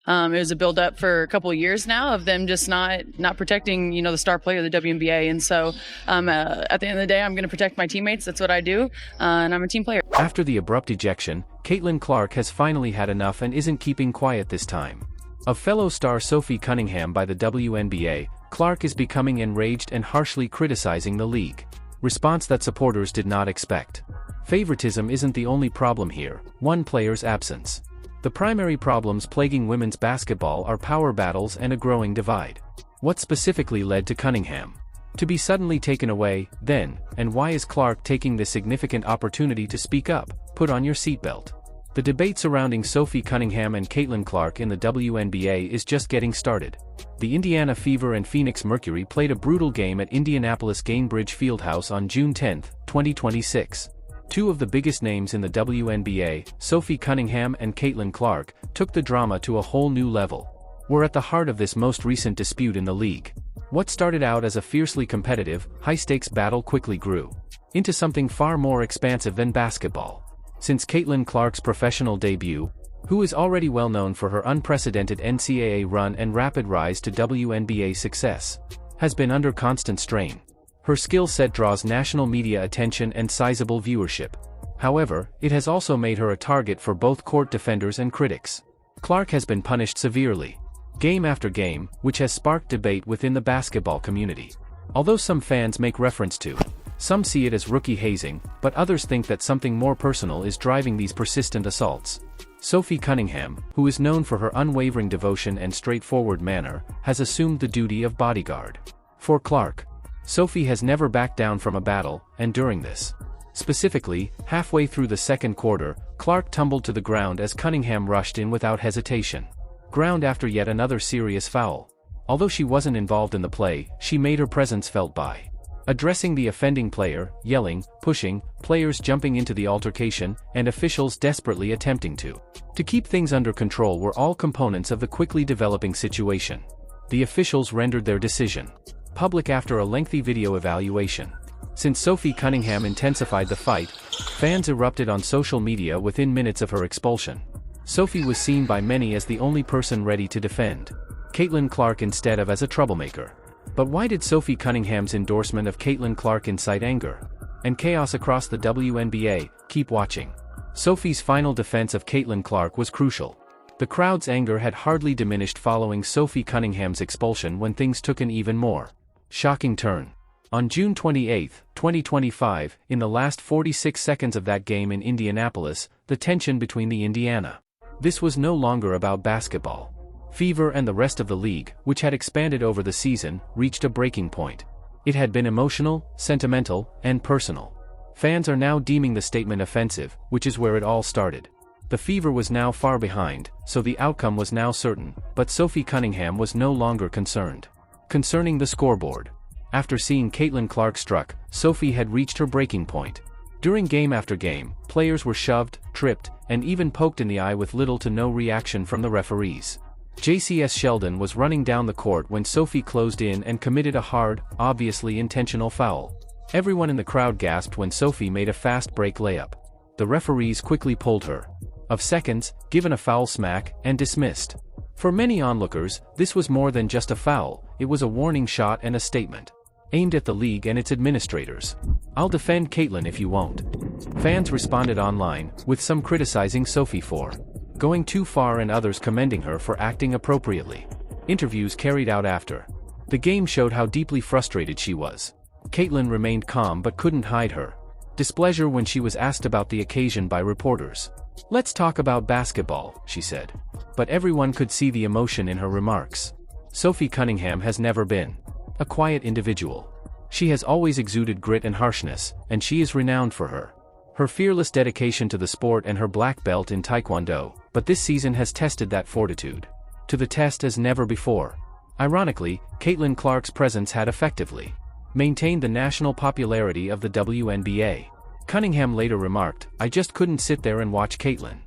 It was a build up for a couple of years now of them just not protecting, the star player of the WNBA. And so at the end of the day, I'm going to protect my teammates. That's what I do. And I'm a team player. After the abrupt ejection, Caitlin Clark has finally had enough and isn't keeping quiet this time. Of fellow star Sophie Cunningham by the WNBA, Clark is becoming enraged and harshly criticizing the league. Response that supporters did not expect. Favoritism isn't the only problem here, one player's absence. The primary problems plaguing women's basketball are power battles and a growing divide. What specifically led to Cunningham to be suddenly taken away, then, and why is Clark taking this significant opportunity to speak up? Put on your seatbelt. The debate surrounding Sophie Cunningham and Caitlin Clark in the WNBA is just getting started. The Indiana Fever and Phoenix Mercury played a brutal game at Indianapolis Gainbridge Fieldhouse on June 10, 2026. Two of the biggest names in the WNBA, Sophie Cunningham and Caitlin Clark, took the drama to a whole new level. We're at the heart of this most recent dispute in the league. What started out as a fiercely competitive, high-stakes battle quickly grew into something far more expansive than basketball. Since Caitlin Clark's professional debut, who is already well known for her unprecedented NCAA run and rapid rise to WNBA success, has been under constant strain. Her skill set draws national media attention and sizable viewership. However, it has also made her a target for both court defenders and critics. Clark has been punished severely, game after game, which has sparked debate within the basketball community. Although some fans make reference to some see it as rookie hazing, but others think that something more personal is driving these persistent assaults. Sophie Cunningham, who is known for her unwavering devotion and straightforward manner, has assumed the duty of bodyguard for Clark. Sophie has never backed down from a battle, and during this, specifically, halfway through the second quarter, Clark tumbled to the ground as Cunningham rushed in without hesitation. Ground after yet another serious foul. Although she wasn't involved in the play, she made her presence felt by addressing the offending player, yelling, pushing, players jumping into the altercation, and officials desperately attempting to keep things under control were all components of the quickly developing situation. The officials rendered their decision public after a lengthy video evaluation. Since Sophie Cunningham intensified the fight, fans erupted on social media within minutes of her expulsion. Sophie was seen by many as the only person ready to defend Caitlin Clark instead of as a troublemaker. But why did Sophie Cunningham's endorsement of Caitlin Clark incite anger and chaos across the WNBA? Keep watching. Sophie's final defense of Caitlin Clark was crucial. The crowd's anger had hardly diminished following Sophie Cunningham's expulsion when things took an even more shocking turn. On June 28, 2025, in the last 46 seconds of that game in Indianapolis, the tension between the Indiana. This was no longer about basketball. Fever and the rest of the league, which had expanded over the season, reached a breaking point. It had been emotional, sentimental, and personal. Fans are now deeming the statement offensive, which is where it all started. The Fever was now far behind, so the outcome was now certain, but Sophie Cunningham was no longer concerned. Concerning the scoreboard. After seeing Caitlin Clark struck, Sophie had reached her breaking point. During game after game, players were shoved, tripped, and even poked in the eye with little to no reaction from the referees. JCS Sheldon was running down the court when Sophie closed in and committed a hard, obviously intentional foul. Everyone in the crowd gasped when Sophie made a fast break layup. The referees quickly pulled her of seconds, given a foul smack, and dismissed. For many onlookers, this was more than just a foul, it was a warning shot and a statement aimed at the league and its administrators. "I'll defend Caitlin if you won't." Fans responded online, with some criticizing Sophie for going too far and others commending her for acting appropriately. Interviews carried out after the game showed how deeply frustrated she was. Caitlin remained calm but couldn't hide her displeasure when she was asked about the occasion by reporters. "Let's talk about basketball," she said. But everyone could see the emotion in her remarks. Sophie Cunningham has never been a quiet individual. She has always exuded grit and harshness, and she is renowned for her fearless dedication to the sport and her black belt in Taekwondo, but this season has tested that fortitude to the test as never before. Ironically, Caitlin Clark's presence had effectively maintained the national popularity of the WNBA. Cunningham later remarked, "I just couldn't sit there and watch Caitlin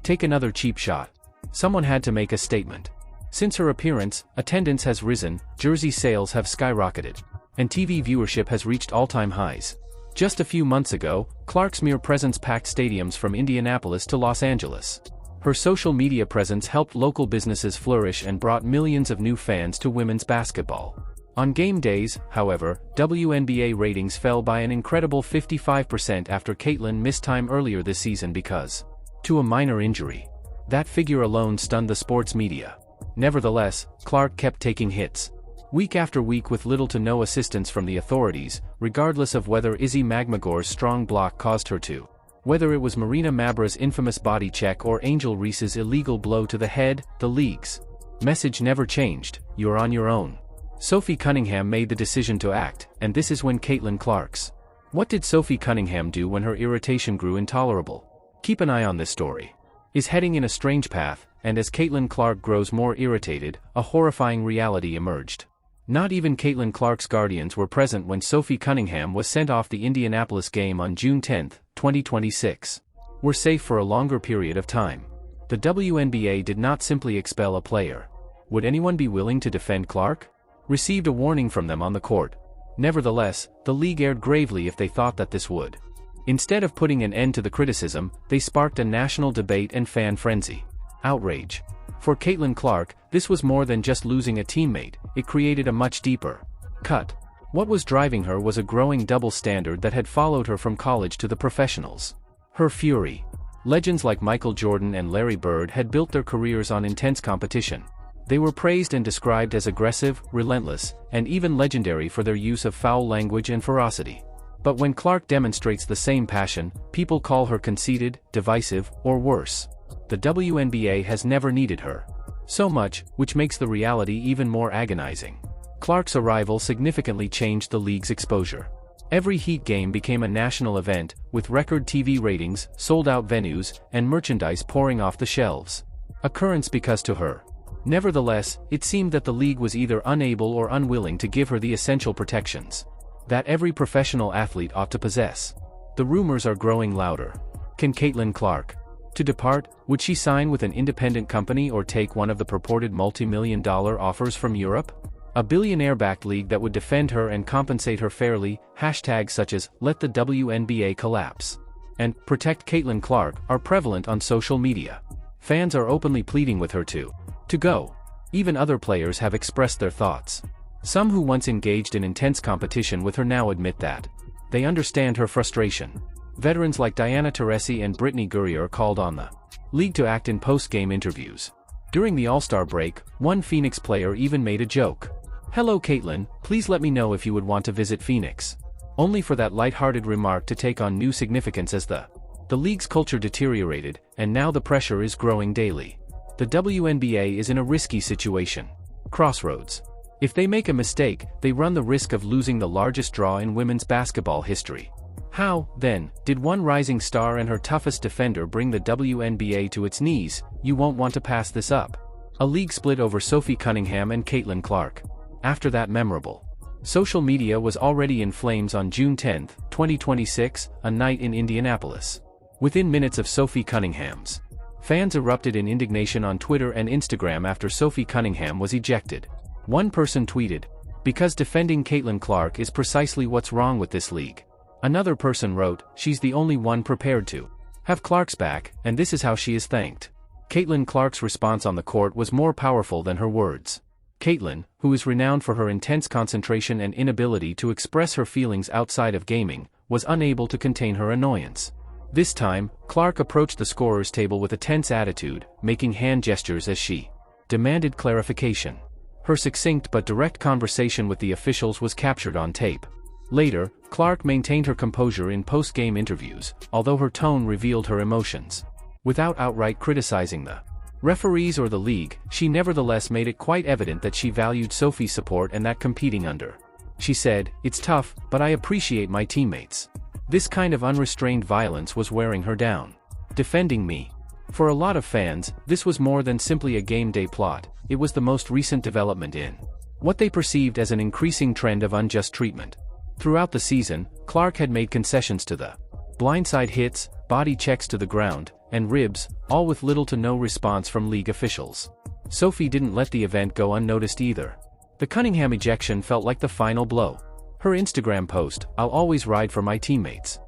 take another cheap shot. Someone had to make a statement." Since her appearance, attendance has risen, jersey sales have skyrocketed, and TV viewership has reached all-time highs. Just a few months ago, Clark's mere presence packed stadiums from Indianapolis to Los Angeles. Her social media presence helped local businesses flourish and brought millions of new fans to women's basketball. On game days, however, WNBA ratings fell by an incredible 55% after Caitlin missed time earlier this season because to a minor injury. That figure alone stunned the sports media. Nevertheless, Clark kept taking hits. Week after week with little to no assistance from the authorities, regardless of whether Izzy Magmagor's strong block caused her to. Whether it was Marina Mabra's infamous body check or Angel Reese's illegal blow to the head, the league's message never changed: you're on your own. Sophie Cunningham made the decision to act, and this is when Caitlin Clark's. What did Sophie Cunningham do when her irritation grew intolerable? Keep an eye on this story. Is heading in a strange path, and as Caitlin Clark grows more irritated, a horrifying reality emerged. Not even Caitlin Clark's guardians were present when Sophie Cunningham was sent off the Indianapolis game on June 10, 2026. Were safe for a longer period of time. The WNBA did not simply expel a player. Would anyone be willing to defend Clark? Received a warning from them on the court. Nevertheless, the league erred gravely if they thought that this would. Instead of putting an end to the criticism, they sparked a national debate and fan frenzy. Outrage. For Caitlin Clark, this was more than just losing a teammate, it created a much deeper cut. What was driving her was a growing double standard that had followed her from college to the professionals. Her fury. Legends like Michael Jordan and Larry Bird had built their careers on intense competition. They were praised and described as aggressive, relentless, and even legendary for their use of foul language and ferocity. But when Clark demonstrates the same passion, people call her conceited, divisive, or worse. The WNBA has never needed her so much, which makes the reality even more agonizing. Clark's arrival significantly changed the league's exposure. Every Heat game became a national event, with record TV ratings, sold-out venues, and merchandise pouring off the shelves. Occurrence because to her. Nevertheless, it seemed that the league was either unable or unwilling to give her the essential protections that every professional athlete ought to possess. The rumors are growing louder. Can Caitlin Clark to depart? Would she sign with an independent company or take one of the purported multi-million-dollar offers from Europe? A billionaire-backed league that would defend her and compensate her fairly. Hashtags such as "Let the WNBA collapse" and "Protect Caitlin Clark" are prevalent on social media. Fans are openly pleading with her to go. Even other players have expressed their thoughts. Some who once engaged in intense competition with her now admit that they understand her frustration. Veterans like Diana Taurasi and Brittany Gurrier called on the league to act in post-game interviews. During the All-Star break, one Phoenix player even made a joke. "Hello Caitlin, please let me know if you would want to visit Phoenix." Only for that light-hearted remark to take on new significance as the league's culture deteriorated, and now the pressure is growing daily. The WNBA is in a risky situation. Crossroads. If they make a mistake, they run the risk of losing the largest draw in women's basketball history. How, then, did one rising star and her toughest defender bring the WNBA to its knees? You won't want to pass this up. A league split over Sophie Cunningham and Caitlin Clark. After that memorable social media was already in flames on June 10, 2026, a night in Indianapolis. Within minutes of Sophie Cunningham's, fans erupted in indignation on Twitter and Instagram after Sophie Cunningham was ejected. One person tweeted, "Because defending Caitlin Clark is precisely what's wrong with this league." Another person wrote, "She's the only one prepared to have Clark's back, and this is how she is thanked." Caitlin Clark's response on the court was more powerful than her words. Caitlin, who is renowned for her intense concentration and inability to express her feelings outside of gaming, was unable to contain her annoyance. This time, Clark approached the scorer's table with a tense attitude, making hand gestures as she demanded clarification. Her succinct but direct conversation with the officials was captured on tape. Later, Clark maintained her composure in post-game interviews, although her tone revealed her emotions. Without outright criticizing the referees or the league, she nevertheless made it quite evident that she valued Sophie's support and that competing under. She said, "It's tough, but I appreciate my teammates." This kind of unrestrained violence was wearing her down. Defending me. For a lot of fans, this was more than simply a game day plot. It was the most recent development in what they perceived as an increasing trend of unjust treatment. Throughout the season, Clark had made concessions to the blindside hits, body checks to the ground, and ribs, all with little to no response from league officials. Sophie didn't let the event go unnoticed either. The Cunningham ejection felt like the final blow. Her Instagram post, "I'll always ride for my teammates,"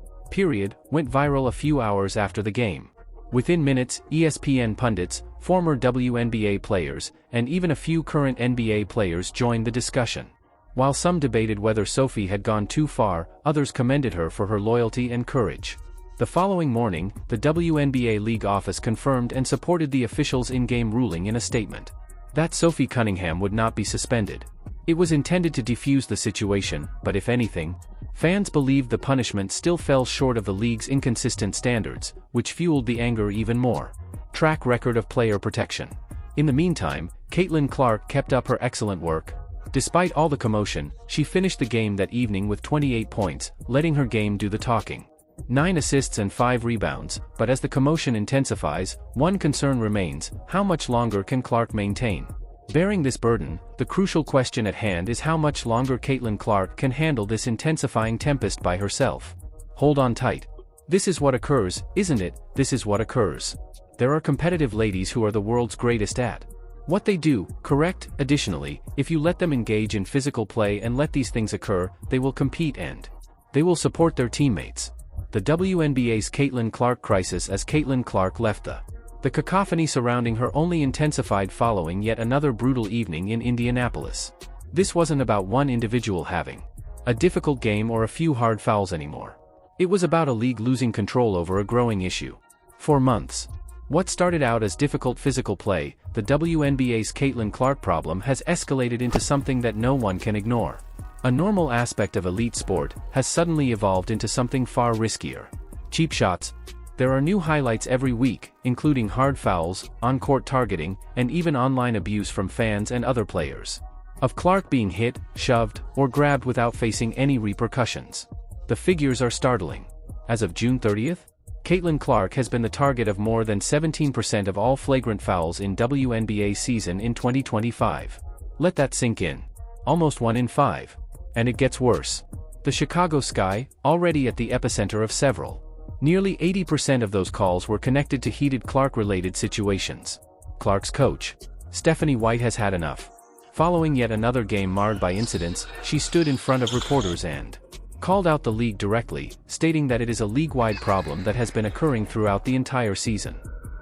went viral a few hours after the game. Within minutes, ESPN pundits, former WNBA players, and even a few current NBA players joined the discussion. While some debated whether Sophie had gone too far, others commended her for her loyalty and courage. The following morning, the WNBA League office confirmed and supported the officials' in-game ruling in a statement. That Sophie Cunningham would not be suspended. It was intended to defuse the situation, but if anything, fans believed the punishment still fell short of the league's inconsistent standards, which fueled the anger even more. Track record of player protection. In the meantime, Caitlin Clark kept up her excellent work. Despite all the commotion, she finished the game that evening with 28 points, letting her game do the talking. 9 assists and 5 rebounds, but as the commotion intensifies, one concern remains: how much longer can Clark maintain? Bearing this burden, the crucial question at hand is how much longer Caitlin Clark can handle this intensifying tempest by herself. Hold on tight. This is what occurs, isn't it? This is what occurs. There are competitive ladies who are the world's greatest at what they do, correct? Additionally, if you let them engage in physical play and let these things occur, they will compete and they will support their teammates. The WNBA's Caitlin Clark crisis. As Caitlin Clark left the cacophony surrounding her only intensified following yet another brutal evening in Indianapolis. This wasn't about one individual having a difficult game or a few hard fouls anymore. It was about a league losing control over a growing issue. For months, what started out as difficult physical play, the WNBA's Caitlin Clark problem has escalated into something that no one can ignore. A normal aspect of elite sport has suddenly evolved into something far riskier. Cheap shots. There are new highlights every week, including hard fouls, on-court targeting, and even online abuse from fans and other players. Of Clark being hit, shoved, or grabbed without facing any repercussions. The figures are startling. As of June 30th, Caitlin Clark has been the target of more than 17% of all flagrant fouls in WNBA season in 2025. Let that sink in. Almost 1 in 5. And it gets worse. The Chicago Sky, already at the epicenter of several. Nearly 80% of those calls were connected to heated Clark-related situations. Clark's coach, Stephanie White, has had enough. Following yet another game marred by incidents, she stood in front of reporters and called out the league directly, stating that it is a league-wide problem that has been occurring throughout the entire season.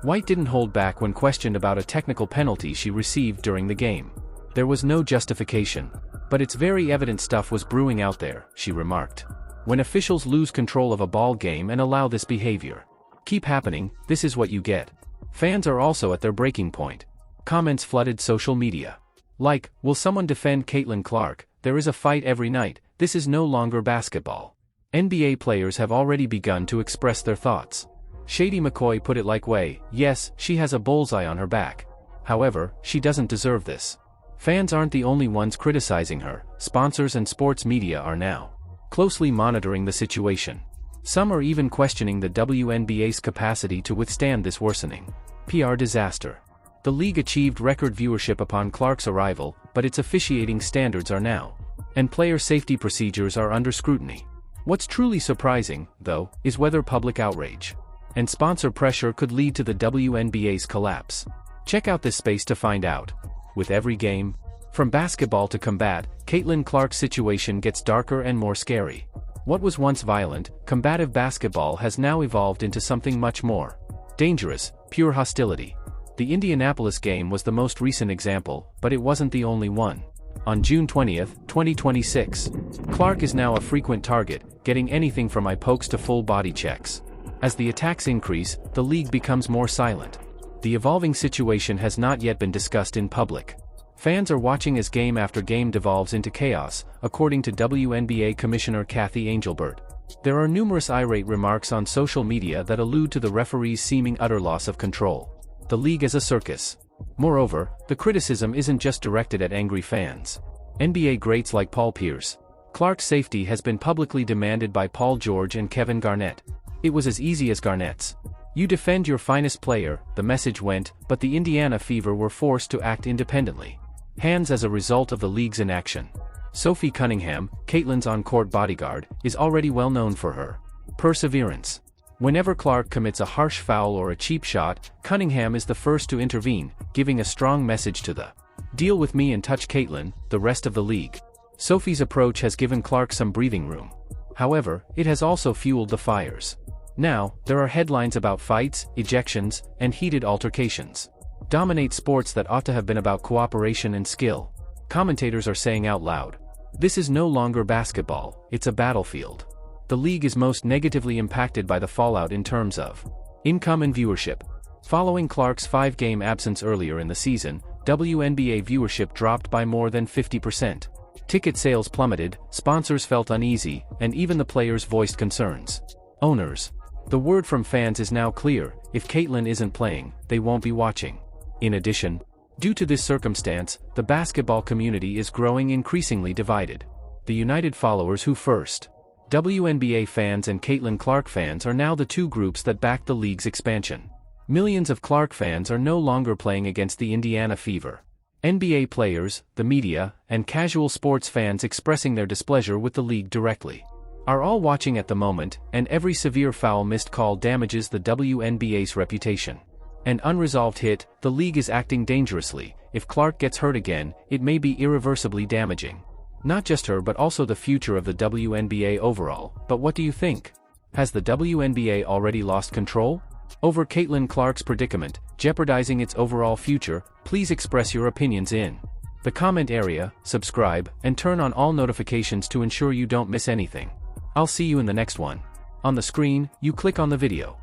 White didn't hold back when questioned about a technical penalty she received during the game. There was no justification, but it's very evident stuff was brewing out there, she remarked. When officials lose control of a ball game and allow this behavior keep happening, this is what you get. Fans are also at their breaking point. Comments flooded social media. Like, will someone defend Caitlin Clark? There is a fight every night. This is no longer basketball. NBA players have already begun to express their thoughts. Shady McCoy put it like way, yes, she has a bullseye on her back. However, she doesn't deserve this. Fans aren't the only ones criticizing her. Sponsors and sports media are now closely monitoring the situation. Some are even questioning the WNBA's capacity to withstand this worsening PR disaster. The league achieved record viewership upon Clark's arrival, but its officiating standards are now, and player safety procedures are under scrutiny. What's truly surprising, though, is whether public outrage and sponsor pressure could lead to the WNBA's collapse. Check out this space to find out. With every game, from basketball to combat, Caitlin Clark's situation gets darker and more scary. What was once violent, combative basketball has now evolved into something much more dangerous, pure hostility. The Indianapolis game was the most recent example, but it wasn't the only one. On June 20th, 2026, Clark is now a frequent target, getting anything from eye pokes to full body checks. As the attacks increase, the league becomes more silent. The evolving situation has not yet been discussed in public. Fans are watching as game after game devolves into chaos, according to WNBA Commissioner Kathy Angelbert. There are numerous irate remarks on social media that allude to the referee's seeming utter loss of control. The league as a circus. Moreover, the criticism isn't just directed at angry fans. NBA greats like Paul Pierce. Clark's safety has been publicly demanded by Paul George and Kevin Garnett. It was as easy as Garnett's. You defend your finest player, the message went, but the Indiana Fever were forced to act independently. Hands as a result of the league's inaction. Sophie Cunningham, Caitlin's on-court bodyguard, is already well known for her perseverance. Whenever Clark commits a harsh foul or a cheap shot, Cunningham is the first to intervene, giving a strong message to the deal with me and touch Caitlin, the rest of the league. Sophie's approach has given Clark some breathing room. However, it has also fueled the fires. Now, there are headlines about fights, ejections, and heated altercations. Dominate sports that ought to have been about cooperation and skill. Commentators are saying out loud. This is no longer basketball, it's a battlefield. The league is most negatively impacted by the fallout in terms of income and viewership. Following Clark's 5-game absence earlier in the season, WNBA viewership dropped by more than 50%. Ticket sales plummeted, sponsors felt uneasy, and even the players voiced concerns. Owners. The word from fans is now clear: if Caitlin isn't playing, they won't be watching. In addition, due to this circumstance, the basketball community is growing increasingly divided. The united followers who first. WNBA fans and Caitlin Clark fans are now the two groups that back the league's expansion. Millions of Clark fans are no longer playing against the Indiana Fever. NBA players, the media, and casual sports fans expressing their displeasure with the league directly are all watching at the moment, and every severe foul missed call damages the WNBA's reputation. An unresolved hit, the league is acting dangerously. If Clark gets hurt again, it may be irreversibly damaging. Not just her but also the future of the WNBA overall. But what do you think? Has the WNBA already lost control over Caitlin Clark's predicament, jeopardizing its overall future? Please express your opinions in the comment area, subscribe, and turn on all notifications to ensure you don't miss anything. I'll see you in the next one. On the screen, you click on the video.